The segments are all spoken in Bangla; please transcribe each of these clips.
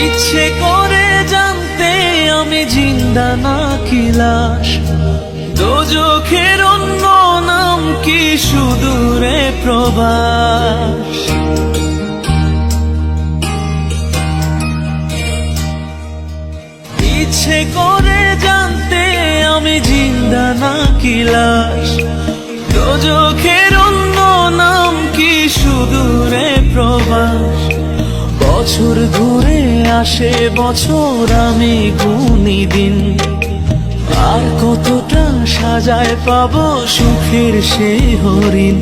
ইচ্ছে করে জানতে আমি জিন্দা নাকি লাশ, দোজখের অন্য নাম কি সুদূরে প্রবাস। ইচ্ছে করে জানতে আমি জিন্দা নাকি লাশ, দোজখের অন্য নাম কি সুদূরে প্রবাস। বছর ঘুরে আসে বছর, আমি গুনি দিন, আর কতটা সাজায় পাবো সুখের সেই হরিণ।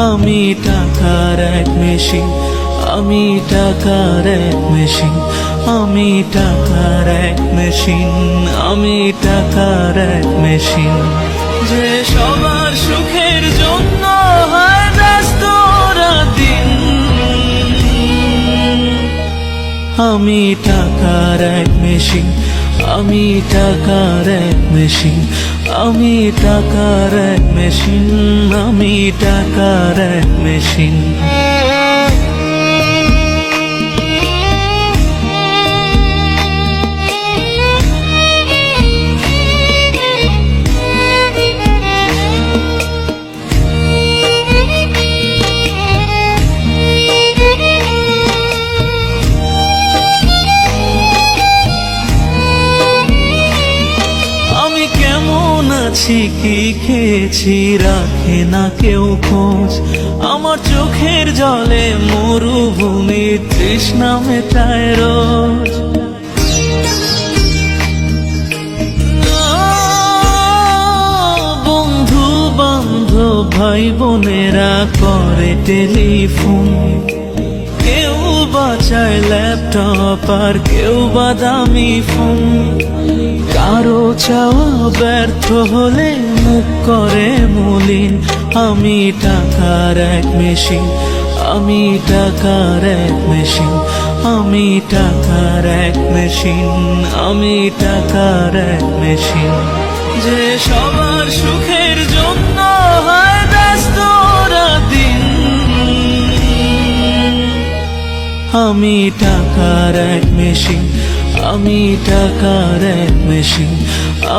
আমি টাকার এক মেশিন, আমি টাকার এক মেশিন, আমি টাকার এক মেশিন, আমি টাকার এক মেশিন। যে সবার সুখের জন্য হয় ব্যস্ত দিন। আমি টাকার এক মেশিন, আমি টাকার এক মেশিন, আমি টাকার এক মেশিন, আমি টাকার এক মেশিন। কি খেয়েছি রাখে না কেউ খোঁজ, আমার চোখের জলে মরুভূমি তৃষ্ণা মেটায় রোজ। বন্ধু বান্ধব ভাই বোনেরা করে টেলিফোন, কেউ বাঁচায় ল্যাপটপ আর কেউ বাদামি ফোন। কারো চাওয়া ব্যর্থ হলে মুখ করে মলিন। আমি টাকার এক মেশিন, আমি টাকার এক মেশিন, আমি টাকার এক মেশিন, আমি টাকার এক মেশিন। যে সবার সুখের জন্য হয় ব্যস্ত দিন। আমি টাকার এক মেশিন, আমি টাকার এক মেশিন,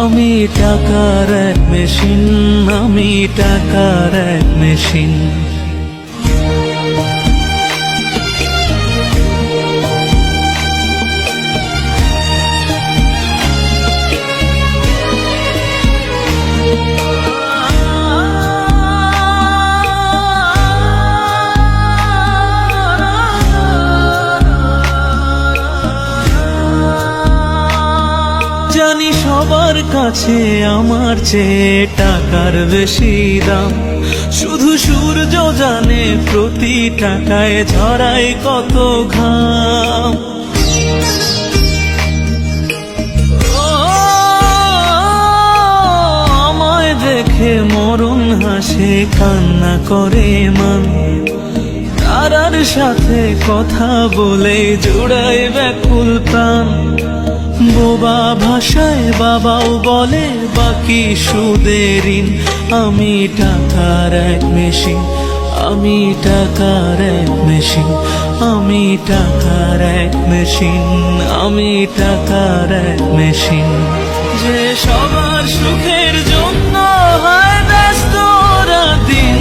আমি টাকার এক মেশিন, আমি টাকার এক মেশিন। জানি সবার কাছে আমার চেয়ে টাকার বেশি দাম, শুধু সূর্য জানে প্রতি টাকায় ঝরায় কত ঘাম। আমায় দেখে মরণ হাসে কান্না করে মান, তারার সাথে কথা বলে জোড়ায় ব্যাকুল প্রাণ। বোবা ভাষায় বাবাও বলে বাকি সুদের ঋণ। আমি টাকার এক মেশিন, আমি টাকার এক মেশিন, আমি টাকার এক মেশিন, আমি টাকার এক মেশিন। যে সবার সুখের জন্য হয় ব্যস্ত দিন।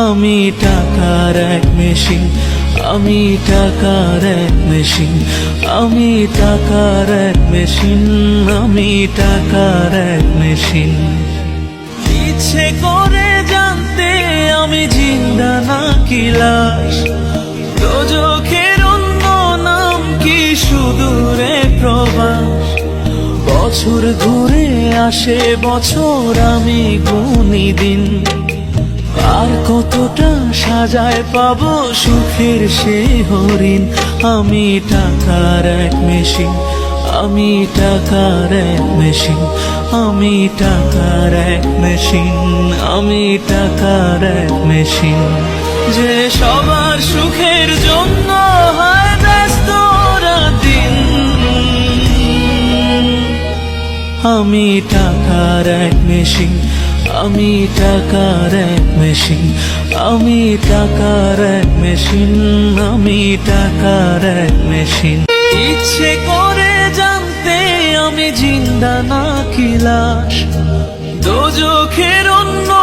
আমি টাকার এক মেশিন, আমি টাকার এক মেশিন, আমি টাকার এক মেশিন, আমি টাকার এক মেশিন। ইচ্ছে করে জানতে আমি জিন্দা নাকি লাশ, দোজখের অন্য নাম কি সুদূরে প্রবাস। বছর ঘুরে আসে বছর, আমি গুনি দিন, আর কতটা সাজায় পাবো সুখের সেই হরিণ। আমি টাকার এক মেশিন, আমি টাকার এক মেশিন, আমি টাকার এক মেশিন, আমি টাকার এক মেশিন। যে সবার সুখের জন্য হয় ব্যস্ত দিন। আমি টাকার এক মেশিন, আমি টাকার এক মেশিন, আমি টাকার এক মেশিন, আমি টাকার এক মেশিন। ইচ্ছে করে জানতে আমি জিন্দা নাকি লাশ, দোজখের অন্য